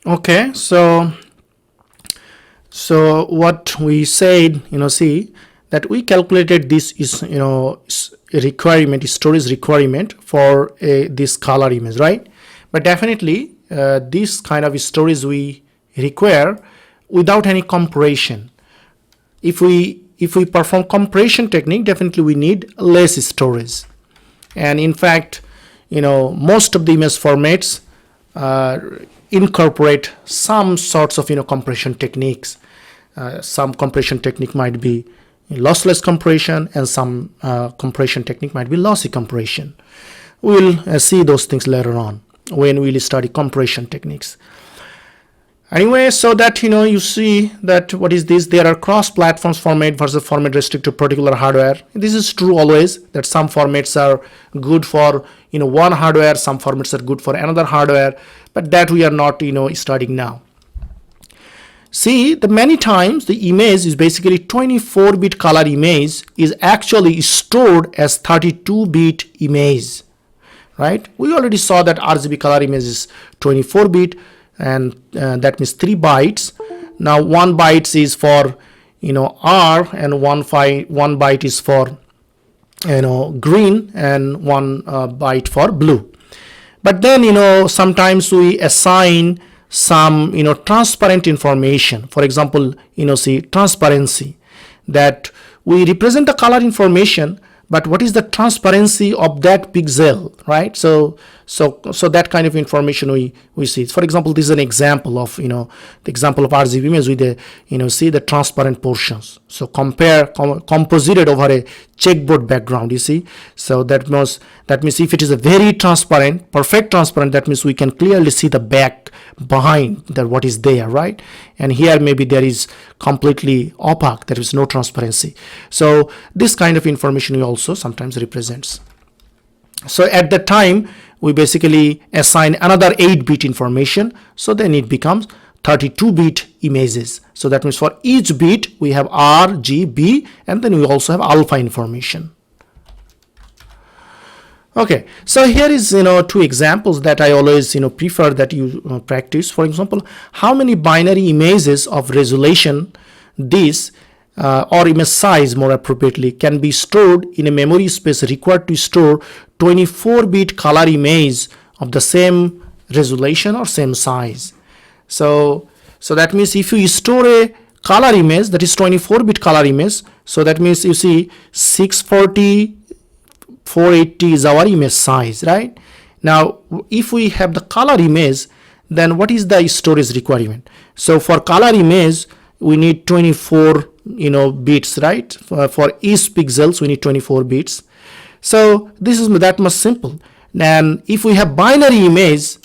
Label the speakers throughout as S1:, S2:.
S1: Okay, so what we said, see that we calculated this is, requirement, storage requirement for this color image, right? But definitely this kind of storage we require without any compression. If we perform compression technique, definitely we need less storage. And in fact, most of the image formats incorporate some sorts of compression techniques. Some compression technique might be lossless compression, and some compression technique might be lossy compression. We'll see those things later on when we'll study compression techniques. Anyway, so that you see that what is this, there are cross platforms format versus format restricted to particular hardware. This is true always, that some formats are good for one hardware, some formats are good for another hardware, but that we are not studying now. See, the many times the image is basically 24-bit color image is actually stored as 32-bit image, right? We already saw that RGB color image is 24-bit, and that means 3 bytes. Now 1 byte is for R, and 1 byte is for green, and 1 byte for blue. But then sometimes we assign some transparent information. For example, see transparency, that we represent the color information, but what is the transparency of that pixel, right? So that kind of information we see. For example, this is an example of the example of RGB image with the see the transparent portions. So composited over a checkboard background, you see. So that means if it is a very transparent, perfect transparent, that means we can clearly see the back behind that what is there, right? And here maybe there is completely opaque, there is no transparency. So this kind of information we also sometimes represents. So at the time we basically assign another 8-bit information, so then it becomes 32-bit images. So that means for each bit we have R, G, B, and then we also have alpha information. Okay, so here is 2 examples that I always prefer that you practice. For example, how many binary images of resolution this or image size more appropriately can be stored in a memory space required to store 24-bit color image of the same resolution or same size. So that means if you store a color image that is 24-bit color image, so that means you see 640 480 is our image size, right? Now if we have the color image, then what is the storage requirement? So for color image we need 24 bits, right? For each pixels we need 24 bits. So this is that much simple. And if we have binary image,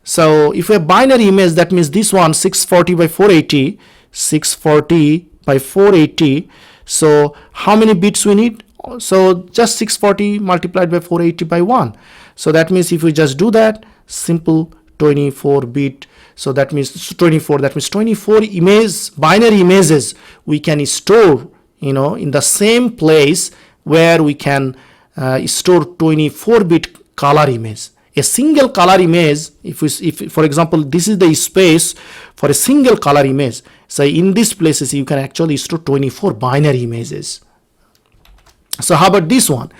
S1: so if we have binary image, that means this one 640 by 480, 640 by 480. So how many bits we need? So just 640 multiplied by 480 by 1. So that means if we just do that, simple 24 bit, so that means 24, that means 24 binary images we can store in the same place where we can store 24-bit color image. A single color image, if for example this is the space for a single color image, so in these places you can actually store 24 binary images. So how about this one?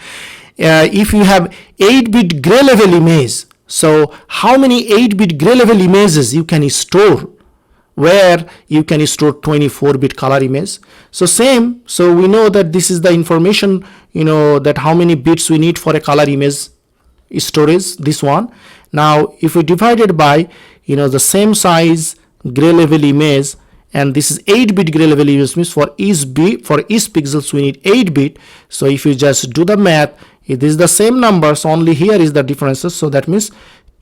S1: If you have 8-bit gray level image, so how many 8-bit gray level images you can store where you can store 24-bit color image? So same, so we know that this is the information, that how many bits we need for a color image storage, this one. Now if we divide it by the same size gray level image, and this is 8-bit gray level image, means for each pixels we need 8-bit. So if you just do the math, it is the same numbers, only here is the differences. So that means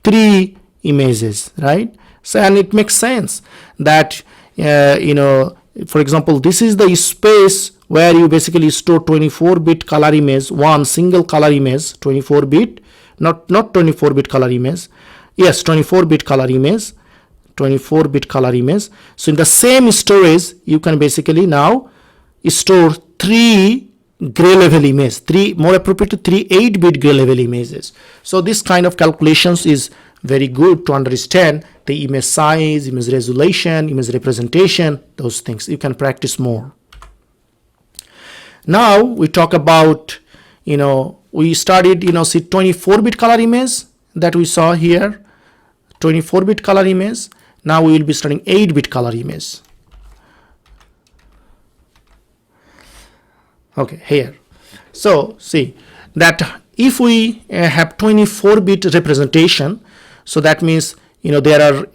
S1: 3 images, right? So and it makes sense that for example this is the space where you basically store 24-bit color image, one single color image, 24-bit, not 24-bit color image, yes, 24-bit color image, 24-bit color image. So in the same storage you can basically now store 3 gray level image, 3 more appropriate to 3 8-bit gray level images. So this kind of calculations is very good to understand the image size, image resolution, image representation, those things. You can practice more. Now we talk about, we started, see 24-bit color image that we saw here, 24-bit color image. Now we will be studying 8-bit color image. Okay, here. So see that if we have 24-bit representation, so that means, there are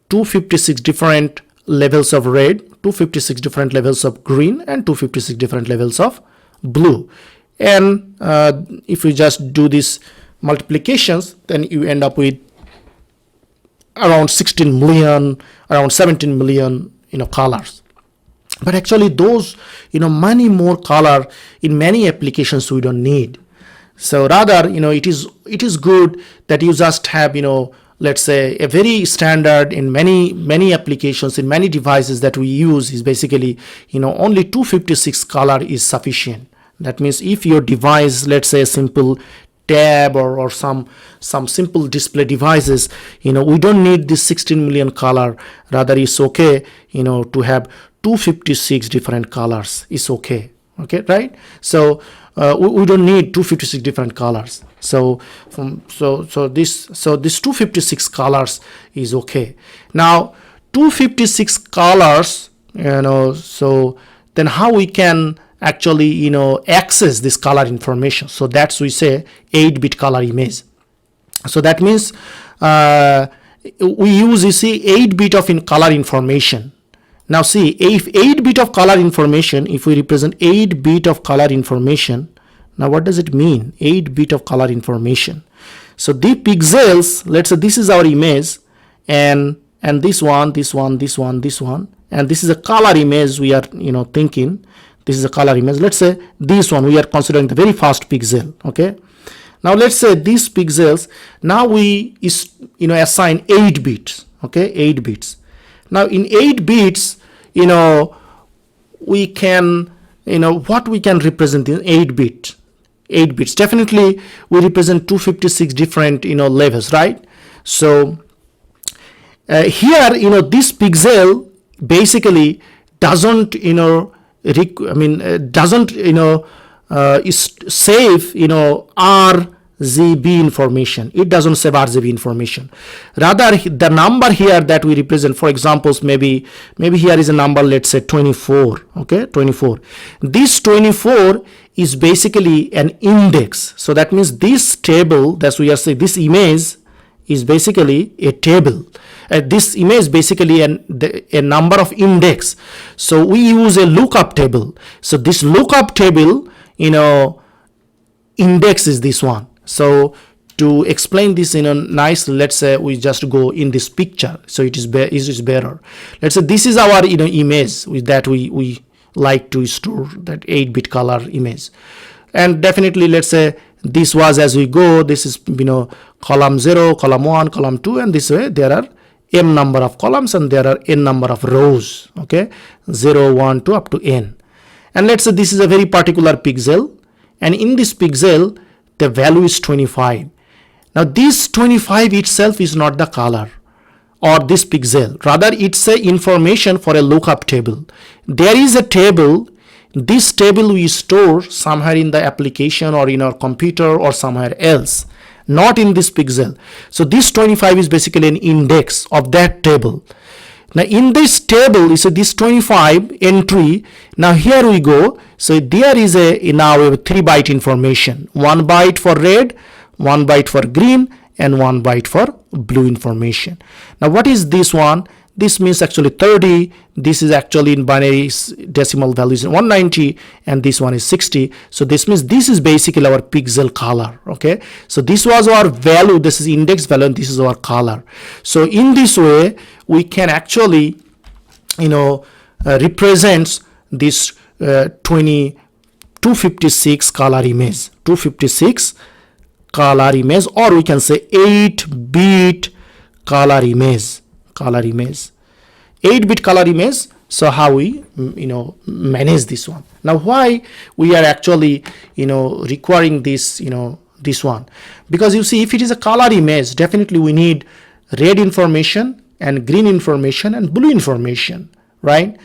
S1: 256 different levels of red, 256 different levels of green, and 256 different levels of blue. And if we just do these multiplications, then you end up with around 16 million, around 17 million, colors. But actually those, many more color in many applications we don't need. So rather, it is good that you just have, let's say a very standard in many applications, in many devices that we use is basically, only 256 color is sufficient. That means if your device, let's say a simple tab or some simple display devices, we don't need this 16 million color. Rather it's okay, to have 256 different colors is okay. Okay, right? So we don't need 256 different colors. So this 256 colors is okay. Now 256 colors, so then how we can actually access this color information? So that's we say 8-bit color image. So that means we use 8-bit of color information. Now see, if 8-bit of color information, if we represent 8-bit of color information, now what does it mean? 8-bit of color information. So the pixels, let's say this is our image, and this one, and this is a color image we are thinking. This is a color image. Let's say this one we are considering the very first pixel. Okay. Now let's say these pixels. Now we assign 8 bits. Okay, 8 bits. Now in 8 bits, we can, what we can represent in 8 bits. 8 bits. Definitely we represent 256 different, levels, right? So here, this pixel basically doesn't, save, RGB information. It doesn't save RGB information. Rather, the number here that we represent, for example, maybe here is a number, let's say 24. Okay, 24. This 24 is basically an index. So that means this table, that's we are saying, this image is basically a table. This image basically a number of index. So we use a lookup table. So this lookup table, index is this one. So to explain this nice, let's say we just go in this picture. So it is better. Let's say this is our image with that we like to store that 8-bit color image. And definitely let's say this was as we go, this is column 0, column 1, column 2, and this way there are m number of columns and there are n number of rows. Okay, 0, 1, 2 up to n. And let's say this is a very particular pixel, and in this pixel the value is 25. Now this 25 itself is not the color or this pixel, rather it's a information for a lookup table. There is a table. This table we store somewhere in the application or in our computer or somewhere else, not in this pixel. So this 25 is basically an index of that table. Now in this table, you see this 25 entry. Now here we go. So there is now a 3-byte information. 1 byte for red, 1 byte for green, and 1 byte for blue information. Now what is this one? This means actually 30. This is actually in binary decimal values 190, and this one is 60. So this means this is basically our pixel color. Okay, so this was our value. This is index value, and this is our color. So in this way, we can actually, represents this 256 color image, 256 color image, or we can say 8-bit color image. 8-bit color image. So how we manage this one? Now why we are actually requiring this this one? Because you see, if it is a color image, definitely we need red information and green information and blue information, right?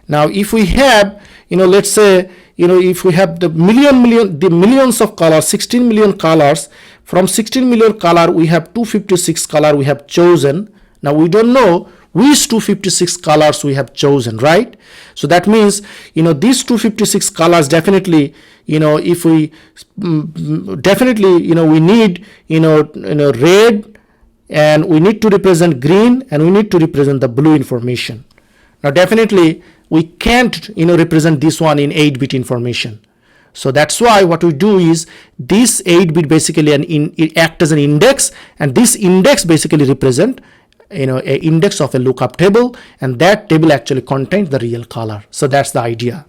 S1: Now if we have, let's say, if we have the millions of colors, 16 million colors, from 16 million color we have 256 color we have chosen. Now we don't know which 256 colors we have chosen, right? So that means, these 256 colors definitely, if we definitely, we need, red, and we need to represent green, and we need to represent the blue information. Now definitely we can't, represent this one in 8-bit information. So that's why what we do is this 8-bit basically it act as an index, and this index basically represent a index of a lookup table, and that table actually contains the real color. So that's the idea.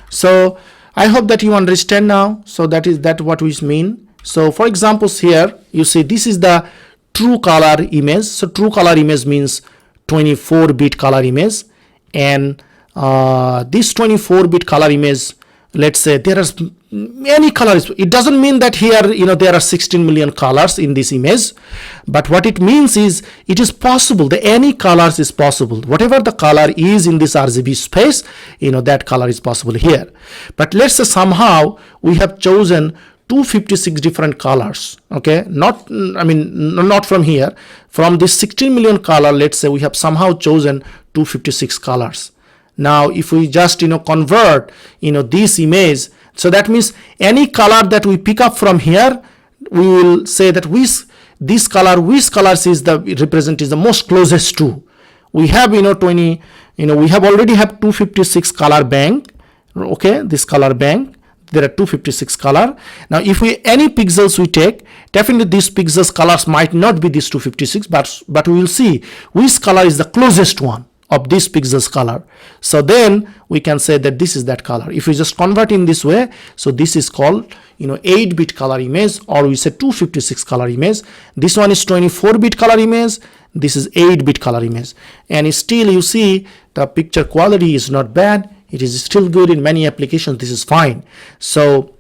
S1: So I hope that you understand now. So that what we mean. So for examples here, you see this is the true color image. So true color image means 24-bit color image, and this 24-bit color image, let's say there are many colors. It doesn't mean that here there are 16 million colors in this image, but what it means is it is possible that any colors is possible. Whatever the color is in this RGB space, that color is possible here. But let's say somehow we have chosen 256 different colors. Okay, not from here, from this 16 million color, let's say we have somehow chosen 256 colors. Now if we just convert this image, so that means any color that we pick up from here, we will say that which colors is the most closest to. We have we have already have 256 color bank. Okay, this color bank, there are 256 color. Now if any pixels we take, definitely these pixels colors might not be this 256, but we will see which color is the closest one of this pixels color. So then we can say that this is that color. If we just convert in this way, so this is called 8-bit color image, or we say 256 color image. This one is 24-bit color image, this is 8-bit color image, and still you see the picture quality is not bad. It is still good in many applications. This is fine. So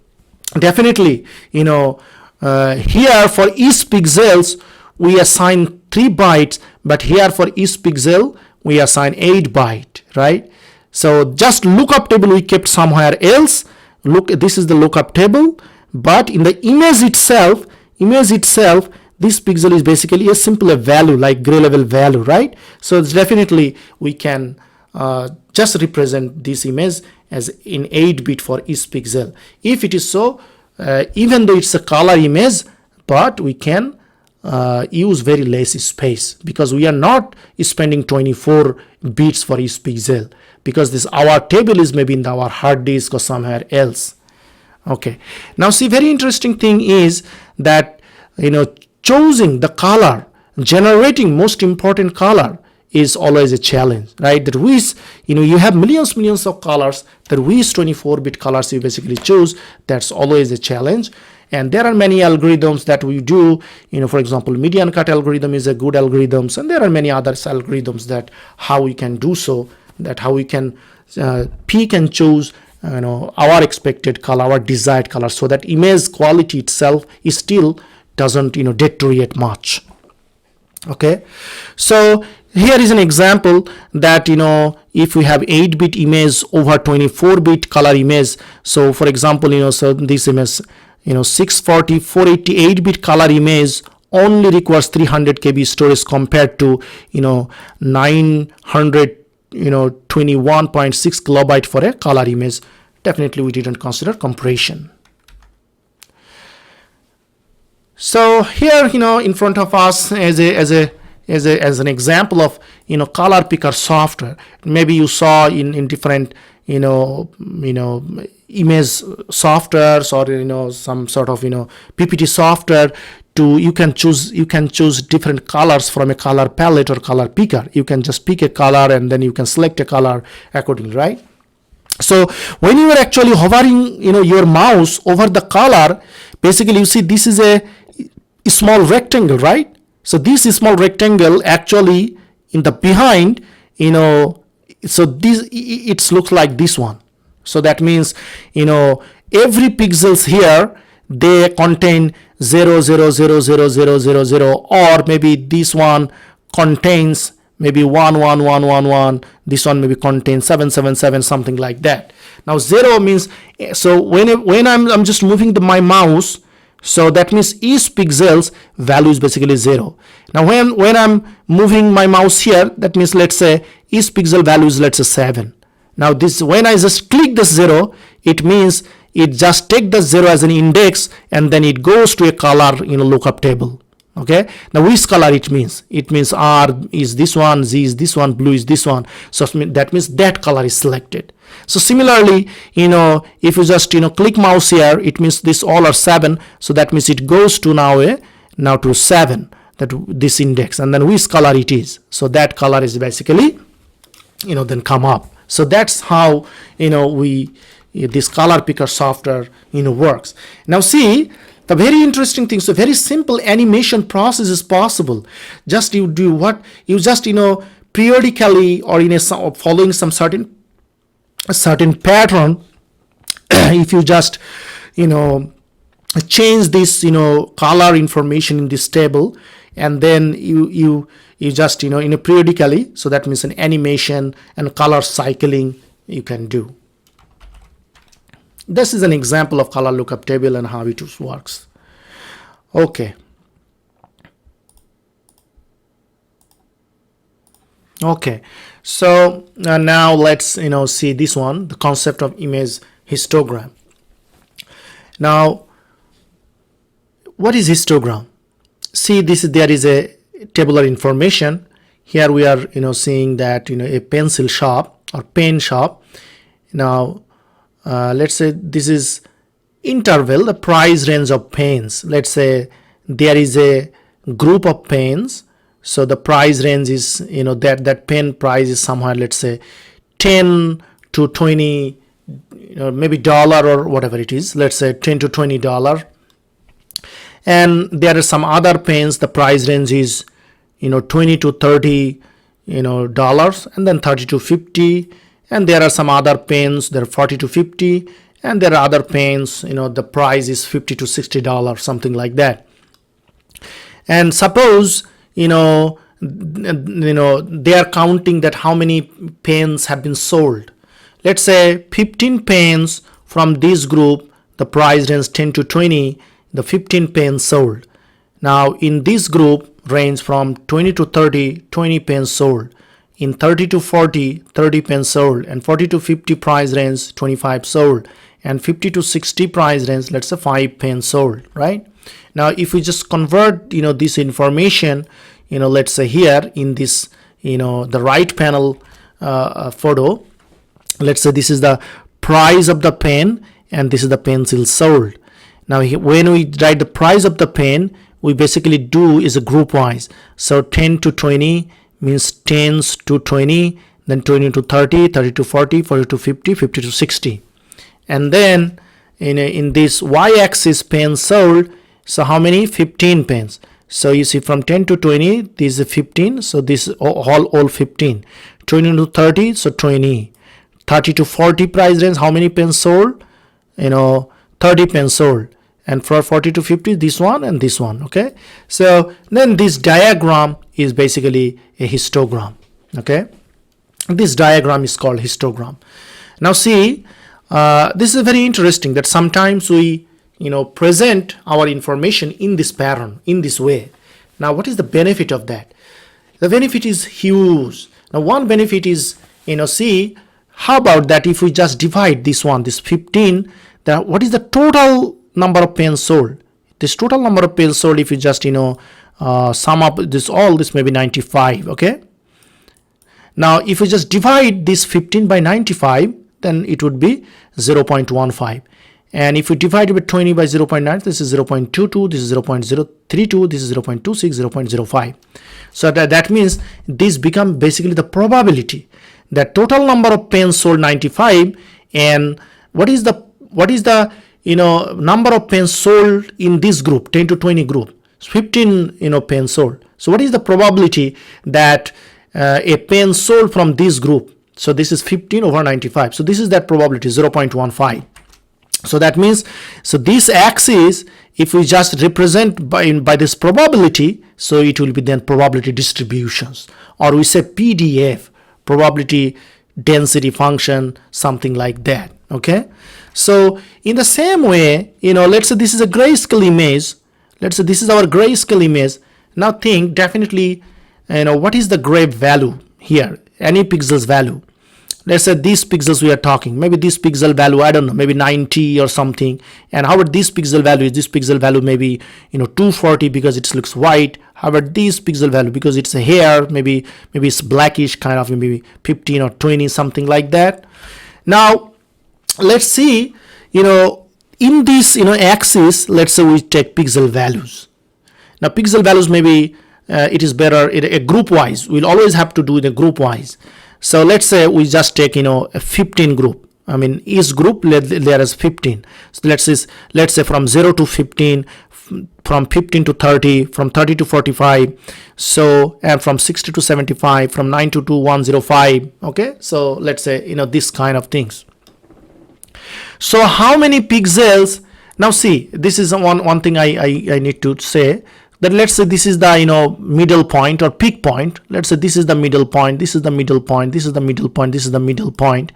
S1: definitely here for each pixels we assign 3 bytes, but here for each pixel we assign 8 byte, right? So just lookup table we kept somewhere else. Look, this is the lookup table, but in the image itself, this pixel is basically a simple value like gray level value, right? So it's definitely we can just represent this image as in 8-bit for each pixel. If it is so, even though it's a color image, but we can use very less space, because we are not spending 24 bits for each pixel, because our table is maybe in our hard disk or somewhere else. Okay, now see, very interesting thing is that choosing the color, generating most important color is always a challenge, right? That which you have millions of colors, that which 24-bit colors you basically choose, that's always a challenge. And there are many algorithms that we do, for example, median cut algorithm is a good algorithm, and there are many other algorithms that how we can do so, that how we can pick and choose our expected color, our desired color, so that image quality itself is still doesn't deteriorate much. Okay, so here is an example that if we have 8-bit image over 24-bit color image. So for example, so this image 640 488-bit color image only requires 300 KB storage compared to 921.6 kilobyte for a color image. Definitely we didn't consider compression. So here in front of us as an example of color picker software. Maybe you saw in different image softwares, or some sort of PPT software, you can choose different colors from a color palette or color picker. You can just pick a color and then you can select a color accordingly, right? So when you are actually hovering your mouse over the color, basically you see this is a small rectangle, right? So this small rectangle actually in the behind, so this it looks like this one. So that means every pixels here, they contain 0 0 0 0 0 0 0, or maybe this one contains maybe 1 1 1 1 1, this one maybe contains 7 7 7, something like that. Now 0 means, so when I'm just moving my mouse, so that means each pixel's value is basically 0. Now when I'm moving my mouse here, that means let's say each pixel value is, let's say, 7. Now this, when I just click the 0, it means it just take the 0 as an index, and then it goes to a color lookup table. Okay, now which color it means? It means R is this one, Z is this one, blue is this one. So that means that color is selected. So similarly, if you just click mouse here, it means this all are 7. So that means it goes to now to 7, that this index, and then which color it is. So that color is basically then come up. So that's how this color picker software works. Now see, the very interesting thing, so very simple animation process is possible. Just you do what? You just periodically, or following some certain pattern, if you just change this color information in this table, and then you just periodically, so that means an animation and color cycling you can do. This is an example of color lookup table and how it works. Okay. Okay. So now let's see this one, the concept of image histogram. Now, what is histogram? See, there is a tabular information. Here we are seeing that a pencil shop or pen shop. Now let's say this is interval, the price range of pens. Let's say there is a group of pens, so the price range is that pen price is somewhere, let's say 10 to 20, maybe dollar or whatever it is, let's say 10 to 20 dollar. And there are some other pens, the price range is 20 to 30 dollars, and then 30 to 50. And there are some other pens, they're 40 to 50, and there are other pens, the price is 50 to 60 dollars, something like that. And suppose they are counting that how many pens have been sold. Let's say 15 pens from this group, the price range 10 to 20, the 15 pens sold. Now in this group range from 20 to 30, 20 pens sold. In 30 to 40, 30 pens sold, and 40 to 50 price range, 25 sold, and 50 to 60 price range, let's say 5 pens sold, right? Now if we just convert this information, let's say here in this the right panel photo, let's say this is the price of the pen and this is the pencil sold. Now when we write the price of the pen, we basically do is a group wise. So 10 to 20 means 10s to 20, then 20 to 30, 30 to 40, 40 to 50, 50 to 60. And then in this y-axis pens sold, so how many? 15 pens. So you see from 10 to 20, this is 15, so this all 15. 20 to 30, so 20. 30 to 40 price range, how many pens sold? 30 pens sold. And for 40 to 50, this one and this one. Okay, so then this diagram is basically a histogram. Okay, this diagram is called histogram. Now see, this is very interesting that sometimes we present our information in this pattern, in this way. Now what is the benefit of that? The benefit is huge. Now one benefit is, see, how about that if we just divide this 15, that what is the total number of pens sold? This total number of pens sold, if you just sum up this may be 95. Okay, now if we just divide this 15 by 95, then it would be 0.15. And if we divide it by 20 by 0.9, this is 0.22, this is 0.032, this is 0.26, 0.05. So that means this become basically the probability that total number of pens sold 95, and what is the number of pens sold in this group, 10 to 20 group, 15 pens sold. So what is the probability that a pen sold from this group? So this is 15 over 95. So this is that probability, 0.15. So that means, so this axis, if we just represent by this probability, so it will be then probability distributions, or we say PDF, probability density function, something like that. Okay, so in the same way, let's say this is a grayscale image. Let's say this is our grayscale image. Now think definitely, what is the gray value here? Any pixels value. Let's say these pixels we are talking, maybe this pixel value, I don't know, maybe 90 or something. And how about this pixel value? This pixel value maybe 240 because it looks white. How about this pixel value? Because it's a hair, maybe it's blackish kind of, maybe 15 or 20, something like that. Now let's see, in this axis, let's say we take pixel values. Now pixel values, maybe it is better a group wise. We'll always have to do the group wise. So let's say we just take a 15 group. I mean each group there is 15. So let's say from 0 to 15, from 15 to 30, from 30 to 45, so and from 60 to 75, from 92 to 105. Okay, so let's say this kind of things. So how many pixels? Now see, this is one thing I need to say, that let's say this is the middle point or peak point. Let's say this is the middle point, this is the middle point, this is the middle point, this is the middle point.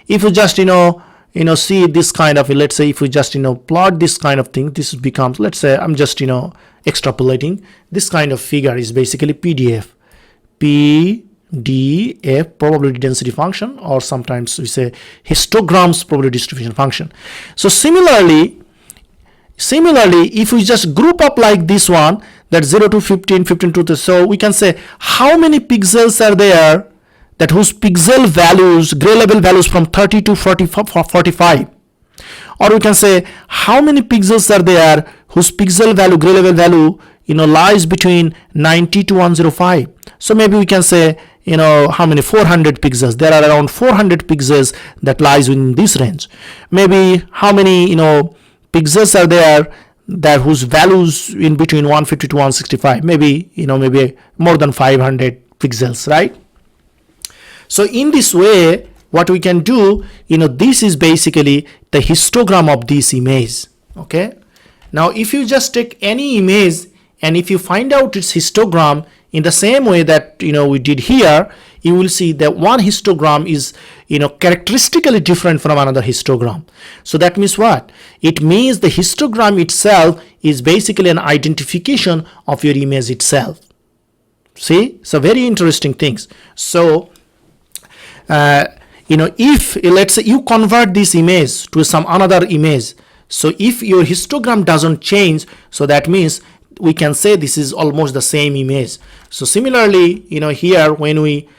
S1: If you just see this kind of, let's say if we just plot this kind of thing, this becomes, let's say I'm just extrapolating, this kind of figure is basically PDF probability density function, or sometimes we say histograms probability distribution function. So similarly, if we just group up like this one, that 0 to 15, 15 to 30, so we can say how many pixels are there that whose pixel values, gray level values from 30 to 45, or we can say how many pixels are there whose pixel value, gray level value lies between 90 to 105. So maybe we can say how many, 400 pixels. There are around 400 pixels that lies within this range. Maybe how many pixels are there that whose values in between 150 to 165, maybe maybe more than 500 pixels, right? So in this way, what we can do, this is basically the histogram of this image. Okay, now if you just take any image and if you find out its histogram in the same way that we did here, you will see that one histogram is characteristically different from another histogram. So that means what? It means the histogram itself is basically an identification of your image itself. See, so very interesting things. So if let's say you convert this image to some another image, so if your histogram doesn't change, so that means we can say this is almost the same image. So similarly, here when we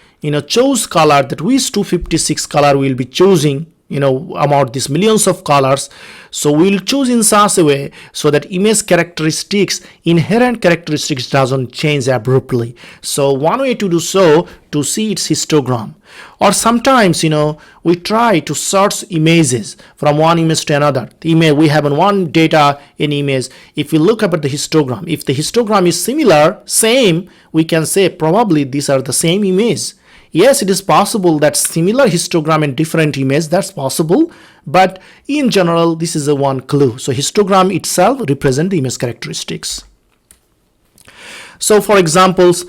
S1: chose color, that WIS 256 color we'll be choosing about these millions of colors. So we'll choose in such a way so that image characteristics, inherent characteristics doesn't change abruptly. So one way to do so, to see its histogram. Or sometimes we try to search images from one image to another. The image we have in one data in image, if we look up at the histogram, if the histogram is similar, same, we can say probably these are the same image. Yes, it is possible that similar histogram in different image, that's possible, but in general this is a one clue. So histogram itself represent the image characteristics. So for examples,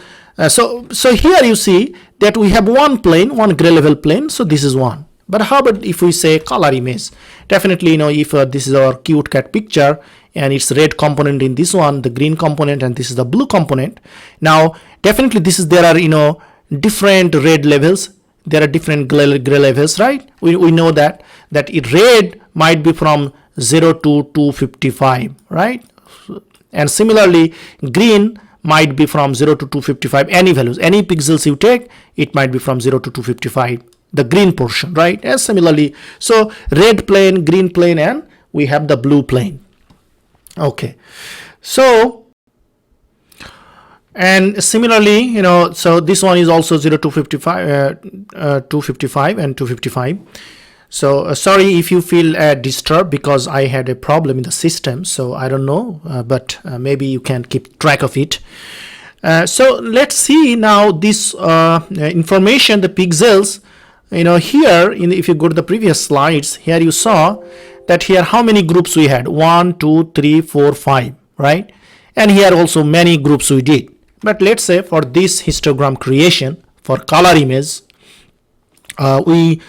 S1: so here you see that we have one plane, one gray level plane, so this is one. But how about if we say color image? Definitely if this is our cute cat picture and it's red component in this one, the green component, and this is the blue component. Now definitely there are different red levels, there are different gray levels, right? We know that red might be from 0 to 255, right? And similarly green might be from 0 to 255, any values, any pixels you take, it might be from 0 to 255, the green portion, right? And similarly, so red plane, green plane, and we have the blue plane. Okay, so and similarly, so this one is also 0 to 55, 255 and 255. So sorry if you feel disturbed because I had a problem in the system, so I don't know, but maybe you can keep track of it. So let's see now this information, the pixels. Here if you go to the previous slides, here you saw that here how many groups we had, 1 2 3 4 5, right? And here also many groups we did. But let's say for this histogram creation for color image, we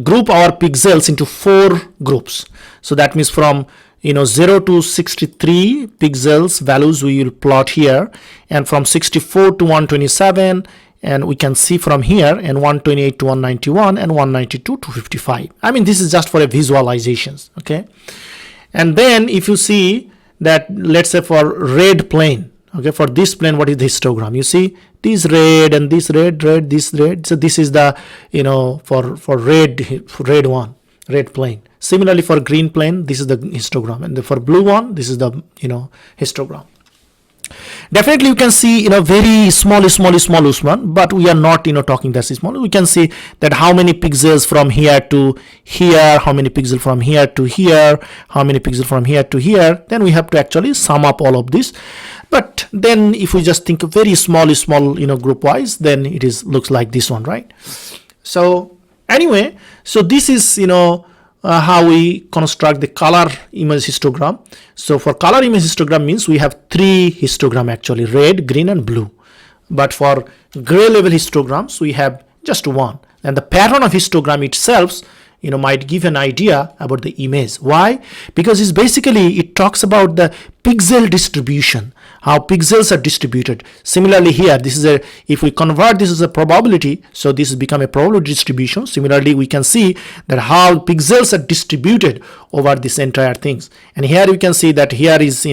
S1: group our pixels into 4 groups. So that means from 0 to 63 pixels values we will plot here, and from 64 to 127, and we can see from here, and 128 to 191, and 192 to 55. I mean, this is just for a visualizations, okay? And then if you see that, let's say for red plane, okay, for this plane, what is the histogram? You see this red and this red, this red. So this is the for red one, red plane. Similarly for green plane, this is the histogram, and for blue one, this is the histogram. Definitely you can see very small one, but we are not talking that small. We can see that how many pixels from here to here, how many pixels from here to here, how many pixels from here to here. Then we have to actually sum up all of this. But then if we just think very small group wise, then it looks like this one, right? So anyway, so this is how we construct the color image histogram. So for color image histogram means we have 3 histogram actually, red, green and blue. But for gray level histograms we have just 1, and the pattern of histogram itself might give an idea about the image. Why? Because it talks about the pixel distribution, how pixels are distributed. Similarly here, this is if we convert this as a probability, so this has become a probability distribution. Similarly, we can see that how pixels are distributed over this entire things. And here you can see that here is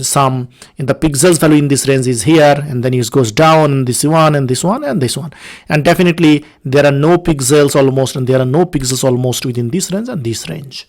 S1: some in the pixels value in this range is here, and then it goes down, and this one and this one and this one, and definitely there are no pixels almost, and there are no pixels almost within this range and this range.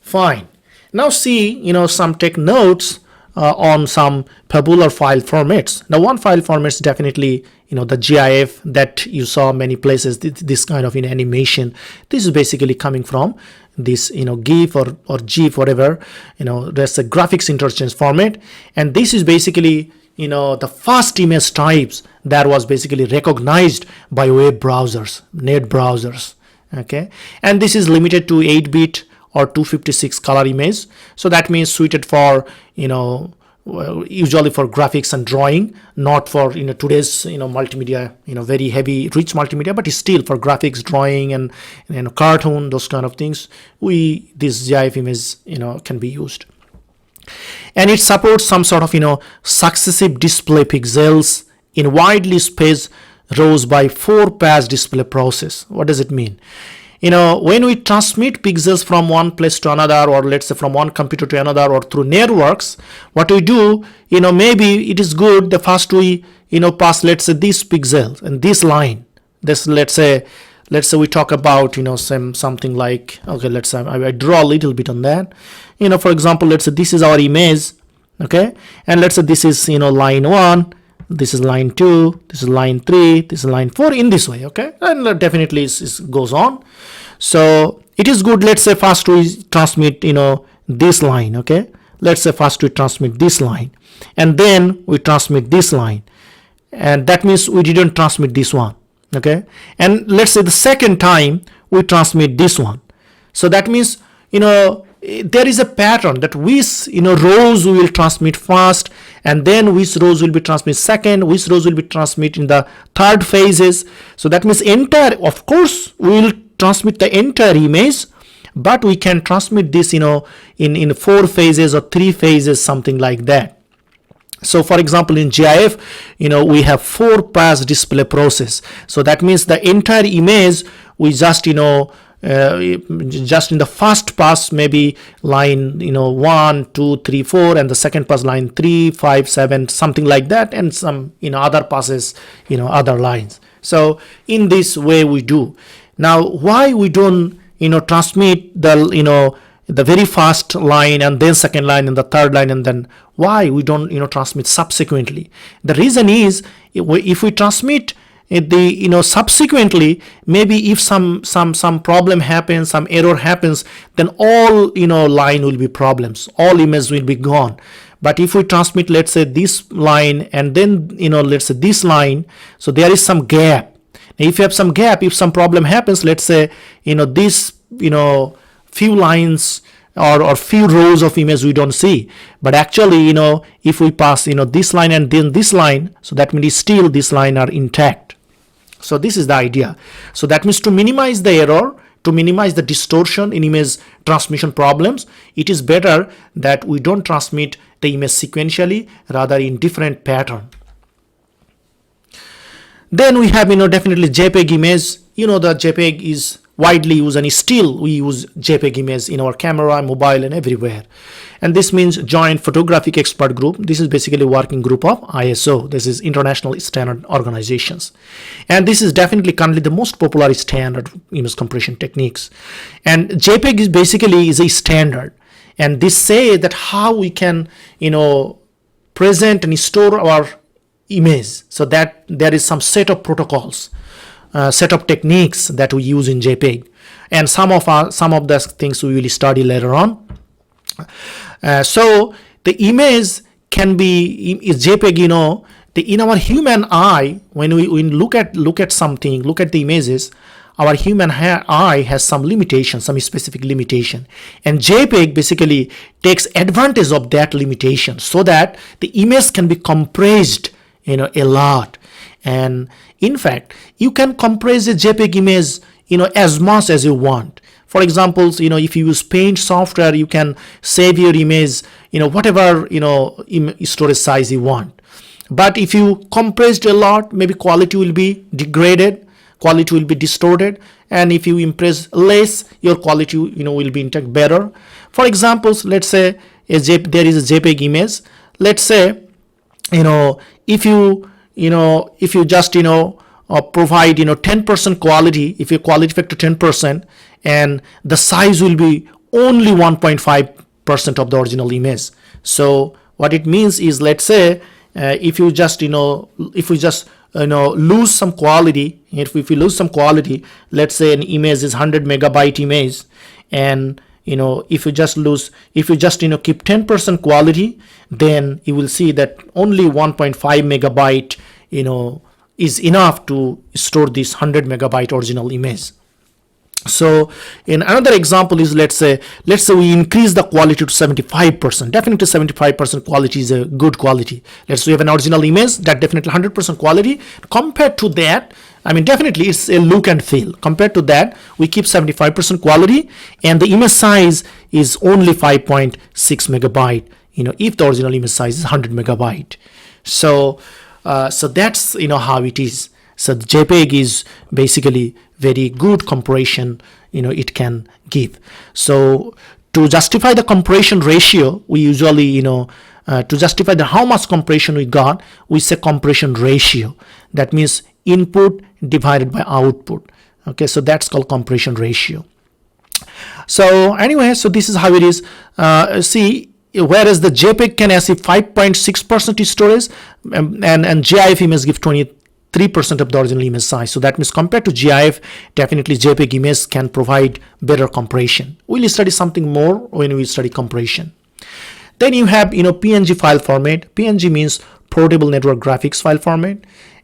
S1: Fine. Now see some take notes on some tabular file formats. Now one file format is definitely the GIF that you saw many places, this kind of animation. This is basically coming from this GIF or GIF, whatever, there's a graphics interchange format, and this is basically the first image types that was basically recognized by web browsers, net browsers, okay? And this is limited to 8-bit or 256 color image. So that means suited for usually for graphics and drawing, not for today's multimedia, very heavy rich multimedia, but still for graphics, drawing and cartoon, those kind of things, this GIF image can be used. And it supports some sort of successive display pixels in widely spaced rows by 4-pass display process. What does it mean? When we transmit pixels from one place to another, or let's say from one computer to another, or through networks, what we do, maybe it is good the first we pass, let's say, this pixel and this line. This let's say we talk about something like, okay, let's say I draw a little bit on that. For example, let's say this is our image, okay, and let's say this is line 1, this is line 2, this is line 3, this is line 4, in this way, okay? And definitely it goes on. So it is good, let's say first we transmit this line, okay? Let's say first we transmit this line, and then we transmit this line, and that means we didn't transmit this one, okay? And let's say the second time we transmit this one. So that means there is a pattern that which rows we will transmit first, and then which rows will be transmit second, which rows will be transmit in the third phases. So that means of course we will transmit the entire image, but we can transmit this in 4 phases or 3 phases, something like that. So for example, in GIF we have 4-pass display process. So that means the entire image we just just in the first pass, maybe line 1 2 3 4, and the second pass line 3 5 7, something like that, and some other passes other lines. So in this way we do. Now why we don't transmit the the very first line and then second line and the third line, and then why we don't transmit subsequently? The reason is, if we transmit the subsequently, maybe if some problem happens, some error happens, then all line will be problems, all image will be gone. But if we transmit, let's say, this line and then let's say this line, so there is some gap. If you have some gap, if some problem happens, let's say this few lines or few rows of image we don't see. But actually, if we pass this line and then this line, so that means still this line are intact. So this is the idea. So that means to minimize the error, to minimize the distortion in image transmission problems, it is better that we don't transmit the image sequentially, rather in different pattern. Then we have definitely JPEG image. The JPEG is widely used, and still we use JPEG image in our camera, mobile, and everywhere. And this means Joint Photographic Expert Group. This is basically working group of ISO. This is International Standard Organizations. And this is definitely currently the most popular standard image compression techniques. And JPEG is basically a standard. And this say that how we can, present and store our image. So that there is some set of protocols, set of techniques that we use in JPEG. And some of the things we will study later on. So the image can be is JPEG. In our human eye, when we look at something, look at the images, our human eye has some limitation, some specific limitation, and JPEG basically takes advantage of that limitation so that the image can be compressed, a lot. And in fact, you can compress a JPEG image, as much as you want. For example, if you use Paint software, you can save your image, whatever, storage size you want. But if you compress a lot, maybe quality will be degraded, quality will be distorted. And if you impress less, your quality, will be intact better. For example, let's say there is a JPEG image. Let's say, if you just, provide 10% quality, if your quality factor 10%, and the size will be only 1.5% of the original image. So what it means is, let's say if you just lose some quality, if you lose some quality, let's say an image is 100 megabyte image, and if you just keep 10% quality, then you will see that only 1.5 megabyte is enough to store this 100 megabyte original image. So in another example is, let's say we increase the quality to 75%. Definitely 75% quality is a good quality. Let's say we have an original image that definitely 100% quality. Compared to that, definitely it's a look and feel. Compared to that, we keep 75% quality, and the image size is only 5.6 megabyte. If the original image size is 100 megabyte. So that's how it is. So the JPEG is basically very good compression, it can give. So to justify the compression ratio, we usually, to justify how much compression we got, we say compression ratio. That means input divided by output. Okay, so that's called compression ratio. So anyway, so this is how it is. See, whereas the JPEG can achieve 5.6% storage, and GIF image give 23% of the original image size. So that means compared to GIF, definitely JPEG image can provide better compression. We'll study something more when we study compression. Then you have PNG file format. PNG means portable network graphics file format,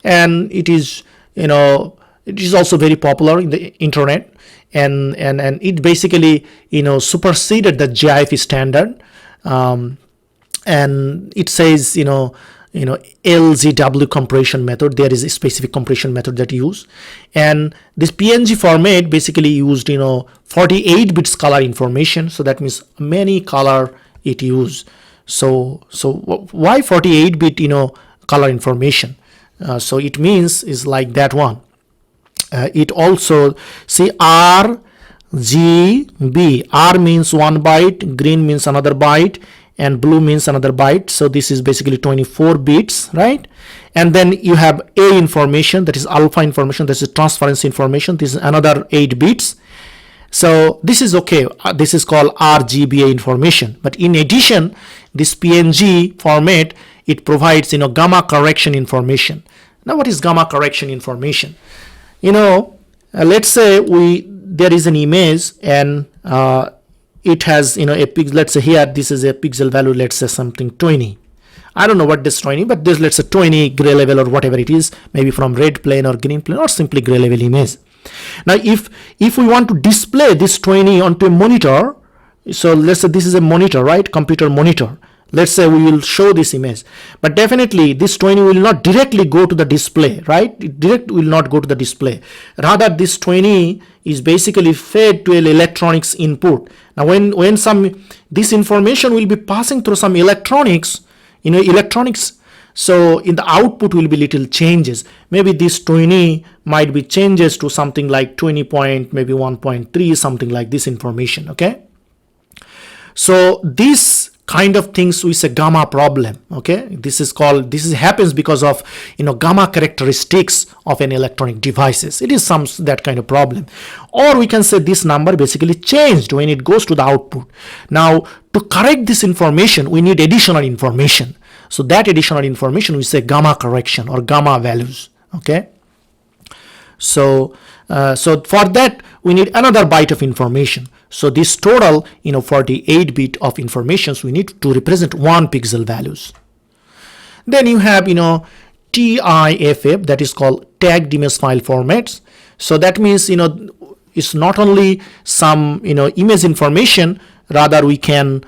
S1: and it is also very popular in the internet, and it basically superseded the GIF standard, and it says LZW compression method. There is a specific compression method that use, and this PNG format basically used 48 bits color information. So that means many color it use. So why 48 bit color information? So it means is like that one. It also see RGB. R means 1 byte, green means another byte, and blue means another byte. So this is basically 24 bits, right? And then you have A information, that is alpha information, this is transference information. This is another 8 bits. So this is okay. This is called RGBA information. But in addition, this PNG format, it provides gamma correction information. Now what is gamma correction information? Let's say there is an image, and it has a pixel. Let's say here this is a pixel value, let's say something 20. I don't know what this 20, but this, let's say 20 gray level or whatever it is, maybe from red plane or green plane or simply gray level image. Now if we want to display this 20 onto a monitor, so let's say this is a monitor, right, computer monitor. Let's say we will show this image, but definitely this 20 will not directly go to the display, right? It direct will not go to the display. Rather, this 20 is basically fed to an electronics input. Now when this information will be passing through some electronics, electronics, so in the output will be little changes. Maybe this 20 might be changes to something like 20 point, maybe 1.3, something like this information, okay? So this kind of things with a gamma problem, okay? This happens because of gamma characteristics of an electronic devices. It is that kind of problem. Or we can say this number basically changed when it goes to the output. Now to correct this information, we need additional information. So that additional information we say gamma correction or gamma values, okay? So for that we need another byte of information. So this total 48 bit of informations we need to represent 1 pixel values. Then you have TIFF, that is called tagged image file formats. So that means it's not only some image information, rather we can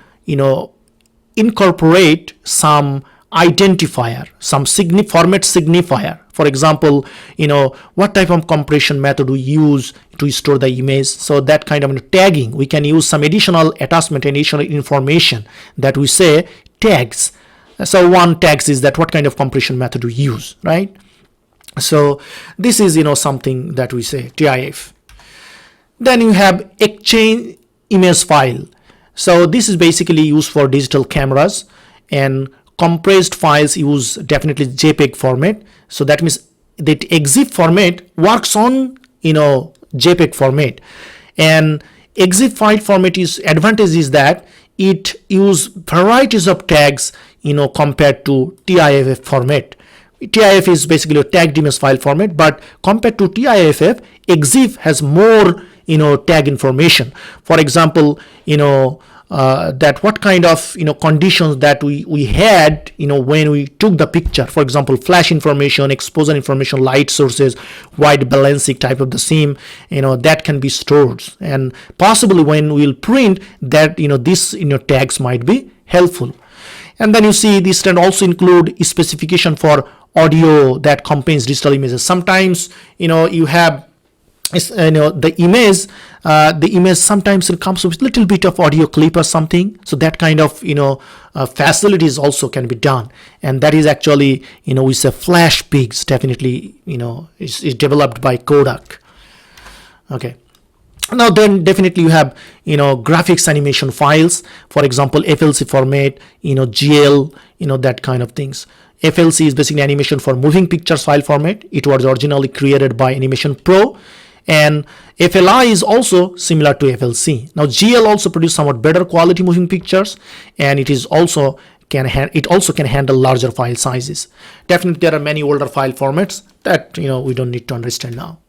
S1: incorporate some identifier, some format signifier. For example, what type of compression method we use to store the image. So that kind of tagging, we can use some additional attachment, additional information that we say tags. So one tags is that what kind of compression method we use, right? So this is something that we say TIF. Then you have exchange image file. So this is basically used for digital cameras, and compressed files use definitely JPEG format. So that means that EXIF format works on JPEG format, and EXIF file format advantage is that it use varieties of tags compared to TIFF format. TIF is basically a tagged image file format, but compared to TIFF, EXIF has more tag information. For example, that what kind of conditions that we had when we took the picture. For example, flash information, exposure information, light sources, white balancing type of the scene, that can be stored, and possibly when we'll print that this tags might be helpful. And then you see this can also include specification for audio that contains digital images. Sometimes you have the image sometimes it comes with little bit of audio clip or something. So that kind of facilities also can be done, and that is actually we say flash pigs. Definitely is developed by Kodak. Okay. Now then definitely you have graphics animation files, for example FLC format, GL, that kind of things. FLC is basically animation for moving pictures file format. It was originally created by Animation Pro, and FLI is also similar to FLC. Now GL also produces somewhat better quality moving pictures, and it also can handle larger file sizes. Definitely there are many older file formats that we don't need to understand now.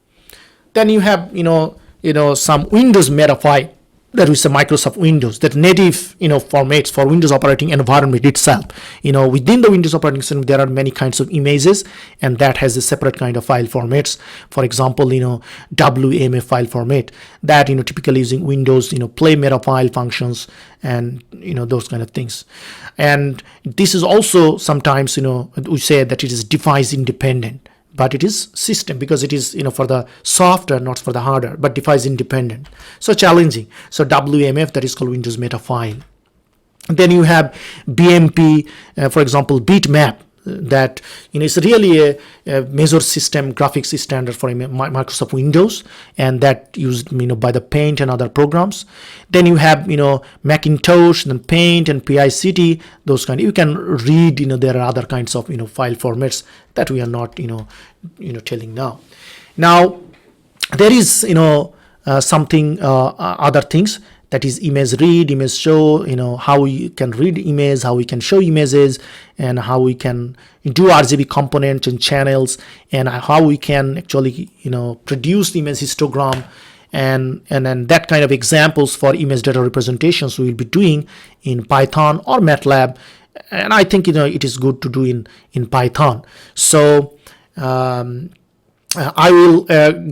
S1: Then you have some Windows meta file, that is a Microsoft Windows, that native formats for Windows operating environment itself. Within the Windows operating system there are many kinds of images, and that has a separate kind of file formats. For example, WMF file format that typically using Windows play meta file functions, and those kind of things. And this is also sometimes we say that it is device independent, but it is system, because it is for the software, not for the hardware, but device independent. So challenging. So WMF, that is called Windows meta file. Then you have BMP, for example bitmap, that it's really a major system graphics standard for Microsoft Windows, and that used by the Paint and other programs. Then you have Macintosh, then Paint and PICT, those kind. You can read there are other kinds of file formats that we are not telling now. Now there is something other things, that is image read, image show, how we can read image, how we can show images, and how we can do RGB components and channels, and how we can actually produce the image histogram, and then that kind of examples for image data representations we will be doing in Python or MATLAB, and I think it is good to do in Python. So I will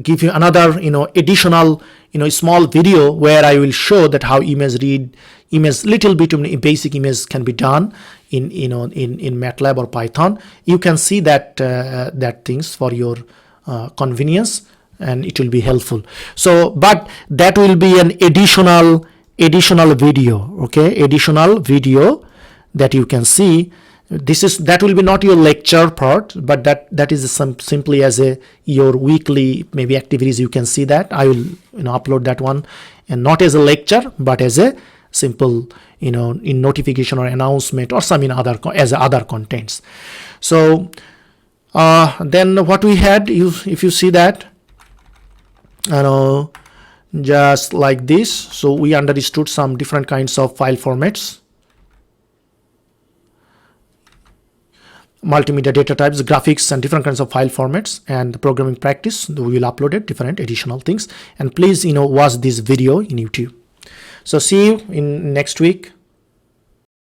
S1: give you another additional small video where I will show that how image read, image little bit of basic image can be done in in MATLAB or Python. You can see that that things for your convenience, and it will be helpful. So but that will be an additional video, okay, additional video that you can see. That will be not your lecture part, but that is simply as a your weekly maybe activities. You can see that I will upload that one, and not as a lecture but as a simple in notification or announcement or some in other as other contents. So then what we had, if you see that, just like this, so we understood some different kinds of file formats, multimedia data types, graphics, and different kinds of file formats, and the programming practice. We will upload it, different additional things. And please watch this video in YouTube. So see you in next week.